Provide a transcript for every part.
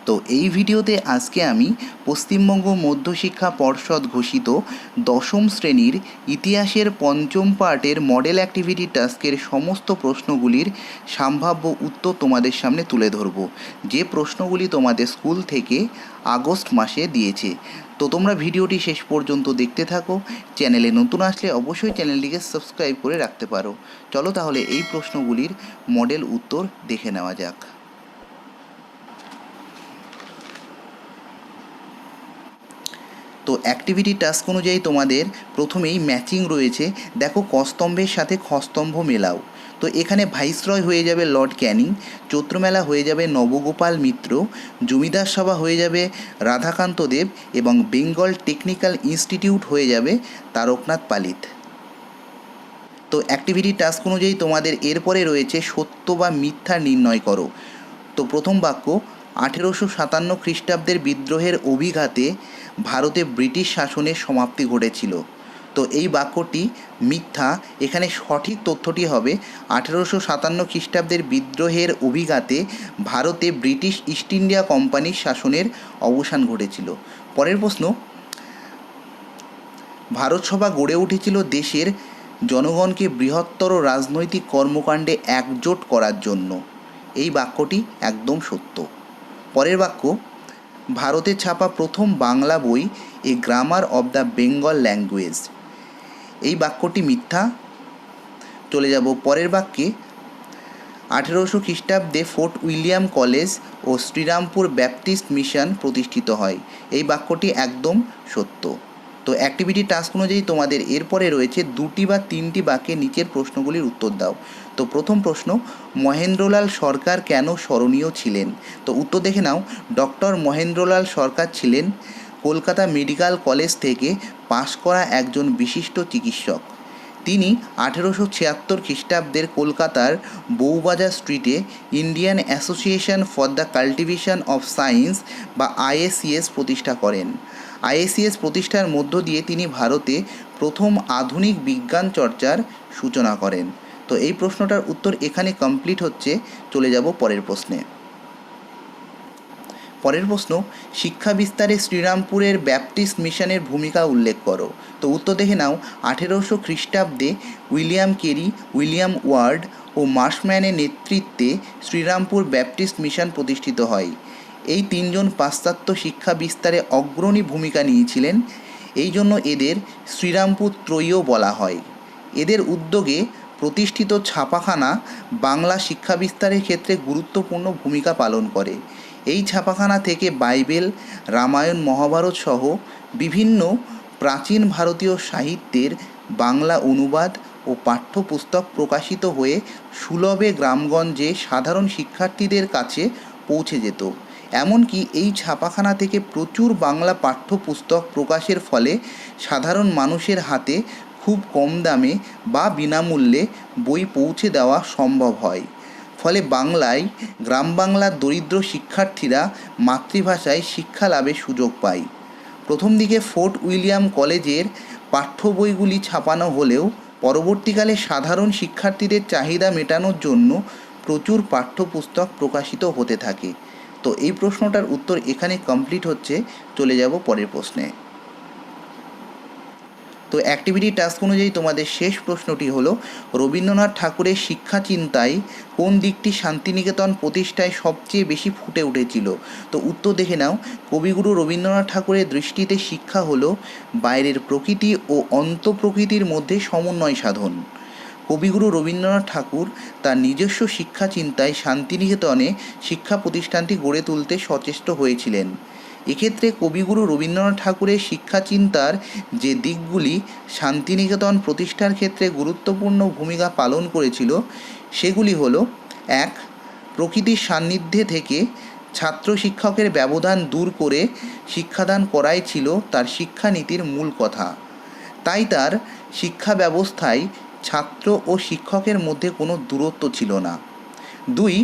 তো এই ভিডিওতে আজকে আমি পশ্চিমবঙ্গ মধ্যশিক্ষা পর্ষদ ঘোষিত দশম শ্রেণীর ইতিহাসের পঞ্চম পার্টের মডেল অ্যাক্টিভিটি টাস্কের সমস্ত প্রশ্নগুলির সম্ভাব্য উত্তর তোমাদের সামনে তুলে ধরব, যে প্রশ্নগুলি তোমাদের স্কুল থেকে আগস্ট মাসে দিয়েছে। তো তোমরা ভিডিওটি শেষ পর্যন্ত দেখতে থাকো। চ্যানেলে নতুন আসলে অবশ্যই চ্যানেলটিকে সাবস্ক্রাইব করে রাখতে পারো। চলো তাহলে এই প্রশ্নগুলির মডেল উত্তর দেখে নেওয়া যাক। তো অ্যাক্টিভিটি টাস্ক অনুযায়ী তোমাদের প্রথমেই ম্যাচিং রয়েছে। দেখো, কস্তম্ভের সাথে খস্তম্ভ মেলাও। তো এখানে ভাইসরয় হয়ে যাবে লর্ড ক্যানিং, চৈত্রমেলা হয়ে যাবে নবগোপাল মিত্র, জমিদার সভা হয়ে যাবে রাধাকান্ত দেব এবং বেঙ্গল টেকনিক্যাল ইনস্টিটিউট হয়ে যাবে তারকনাথ পালিত। তো অ্যাক্টিভিটি টাস্ক অনুযায়ী তোমাদের এরপরে রয়েছে সত্য বা মিথ্যা নির্ণয় করো। তো প্রথম বাক্য, 1857 খ্রিস্টাব্দের বিদ্রোহের অভিঘাতে ভারতে ব্রিটিশ শাসনের সমাপ্তি ঘটেছিল। তো এই বাক্যটি মিথ্যা। এখানে সঠিক তথ্যটি হবে 1857 খ্রিস্টাব্দের বিদ্রোহের অভিঘাতে ভারতে ব্রিটিশ ইস্ট ইন্ডিয়া কোম্পানির শাসনের অবসান ঘটেছিল। পরের প্রশ্ন, ভারত সভা গড়ে উঠেছিল দেশের জনগণকে বৃহত্তর রাজনৈতিক কর্মকাণ্ডে একজোট করার জন্য। এই বাক্যটি একদম সত্য। পরের বাক্য, ভারতে ছাপা প্রথম বাংলা বই a grammar of the Bengal language. এই বাক্যটি মিথ্যা। চলে যাব পরের বাক্যে, 1800 খ্রিস্টাব্দে ফোর্ট উইলিয়াম কলেজ ও শ্রীরামপুর ব্যাপটিস্ট মিশন প্রতিষ্ঠিত হয়। এই বাক্যটি একদম সত্য। তো অ্যাক্টিভিটি টাস্ক অনুযায়ী তোমাদের এরপরে রয়েছে 2টি বা 3টি বাক্যে নিচের প্রশ্নগুলির উত্তর দাও। তো প্রথম প্রশ্ন, মহেন্দ্রলাল সরকার কেন স্মরণীয় ছিলেন? তো উত্তর দেখে নাও। ডক্টর মহেন্দ্রলাল সরকার ছিলেন কলকাতা মেডিকেল কলেজ থেকে পাশ করা একজন বিশিষ্ট চিকিৎসক। তিনি 1876 খ্রিস্টাব্দের কলকাতার বউবাজার স্ট্রিটে Indian association for the cultivation of science বা আইএসিএস প্রতিষ্ঠা করেন। আইএসিএস প্রতিষ্ঠার মধ্য দিয়ে তিনি ভারতে প্রথম আধুনিক বিজ্ঞান চর্চার সূচনা করেন। তো এই প্রশ্নটার উত্তর এখানে কমপ্লিট হচ্ছে। চলে যাব পরের প্রশ্নে। পরের প্রশ্ন, শিক্ষা বিস্তারে শ্রীরামপুরের ব্যাপটিস্ট মিশনের ভূমিকা উল্লেখ করো। তো উত্তর দেখে নাও। 1800 খ্রিস্টাব্দে উইলিয়াম কেরি, উইলিয়াম ওয়ার্ড ও মার্শম্যানের নেতৃত্বে শ্রীরামপুর ব্যাপটিস্ট মিশন প্রতিষ্ঠিত হয়। এই তিনজন পাশ্চাত্য শিক্ষা বিস্তারে অগ্রণী ভূমিকা নিয়েছিলেন। এই জন্য এদের শ্রীরামপুর ত্রয়ীও বলা হয়। এদের উদ্যোগে প্রতিষ্ঠিত ছাপাখানা বাংলা শিক্ষা বিস্তারের ক্ষেত্রে গুরুত্বপূর্ণ ভূমিকা পালন করে। এই ছাপাখানা থেকে বাইবেল, রামায়ণ, মহাভারত সহ বিভিন্ন প্রাচীন ভারতীয় সাহিত্যের বাংলা অনুবাদ ও পাঠ্যপুস্তক প্রকাশিত হয়ে সুলভে গ্রামগঞ্জে সাধারণ শিক্ষার্থীদের কাছে পৌঁছে যেত। এমনকি এই ছাপাখানা থেকে প্রচুর বাংলা পাঠ্যপুস্তক প্রকাশের ফলে সাধারণ মানুষের হাতে খুব কম দামে বা বিনামূল্যে বই পৌঁছে দেওয়া সম্ভব হয়। ফলে বাংলায় গ্রাম বাংলার দরিদ্র শিক্ষার্থীরা মাতৃভাষায় শিক্ষা লাভের সুযোগ পায়। প্রথম দিকে ফোর্ট উইলিয়াম কলেজের পাঠ্য বইগুলি ছাপানো হলেও পরবর্তীকালে সাধারণ শিক্ষার্থীদের চাহিদা মেটানোর জন্য প্রচুর পাঠ্যপুস্তক প্রকাশিত হতে থাকে। তো এই প্রশ্নটার উত্তর এখানে কমপ্লিট হচ্ছে। চলে যাব পরের প্রশ্নে। তো অ্যাক্টিভিটি টাস্ক অনুযায়ী তোমাদের শেষ প্রশ্নটি হলো, রবীন্দ্রনাথ ঠাকুরের শিক্ষা চিন্তায় কোন দিকটি শান্তিনিকেতন প্রতিষ্ঠায় সবচেয়ে বেশি ফুটে উঠেছিল? তো উত্তর দেখে নাও। কবিগুরু রবীন্দ্রনাথ ঠাকুরের দৃষ্টিতে শিক্ষা হলো বাইরের প্রকৃতি ও অন্তঃপ্রকৃতির মধ্যে সমন্বয় সাধন। কবিগুরু রবীন্দ্রনাথ ঠাকুর তার নিজস্ব শিক্ষা চিন্তায় শান্তিনিকেতনে শিক্ষা প্রতিষ্ঠানটি গড়ে তুলতে সচেষ্ট হয়েছিলেন। এক্ষেত্রে কবিগুরু রবীন্দ্রনাথ ঠাকুরের শিক্ষা চিন্তার যে দিকগুলি শান্তিনিকেতন প্রতিষ্ঠার ক্ষেত্রে গুরুত্বপূর্ণ ভূমিকা পালন করেছিল সেগুলি হলো: 1. প্রকৃতির সান্নিধ্যে থেকে ছাত্র শিক্ষকের ব্যবধান দূর করে শিক্ষাদান করাই ছিল তার শিক্ষানীতির মূল কথা। তাই তার শিক্ষা ব্যবস্থায় ছাত্র ও শিক্ষকের মধ্যে কোনো দূরত্ব ছিল না। 2.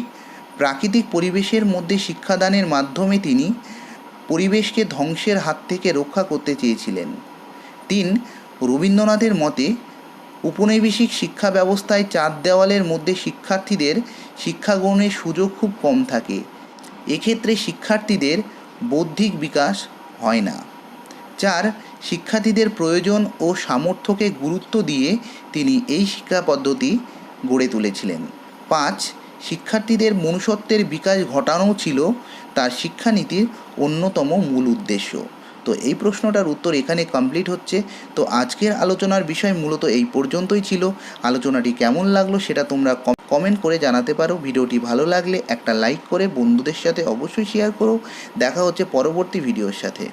প্রাকৃতিক পরিবেশের মধ্যে শিক্ষাদানের মাধ্যমে তিনি পরিবেশকে ধ্বংসের হাত থেকে রক্ষা করতে চেয়েছিলেন। 3. রবীন্দ্রনাথের মতে উপনিবেশিক শিক্ষা ব্যবস্থায় চার দেওয়ালের মধ্যে শিক্ষার্থীদের শিক্ষা গ্রহণের সুযোগ খুব কম থাকে। এক্ষেত্রে শিক্ষার্থীদের বৌদ্ধিক বিকাশ হয় না। 4. শিক্ষার্থীদের প্রয়োজন ও সামর্থ্যকে গুরুত্ব দিয়ে তিনি এই শিক্ষা পদ্ধতি গড়ে তুলেছিলেন। 5. শিক্ষার্থীদের মনুষ্যত্বের বিকাশ ঘটানোও ছিল তার শিক্ষানীতির অন্যতম মূল উদ্দেশ্য। তো এই প্রশ্নটার উত্তর এখানে কমপ্লিট হচ্ছে। তো আজকের আলোচনার বিষয় মূলত এই পর্যন্তই ছিল। আলোচনাটি কেমন লাগলো সেটা তোমরা কমেন্ট করে জানাতে পারো। ভিডিওটি ভালো লাগলে একটা লাইক করে বন্ধুদের সাথে অবশ্যই শেয়ার করো। দেখা হচ্ছে পরবর্তী ভিডিওর সাথে।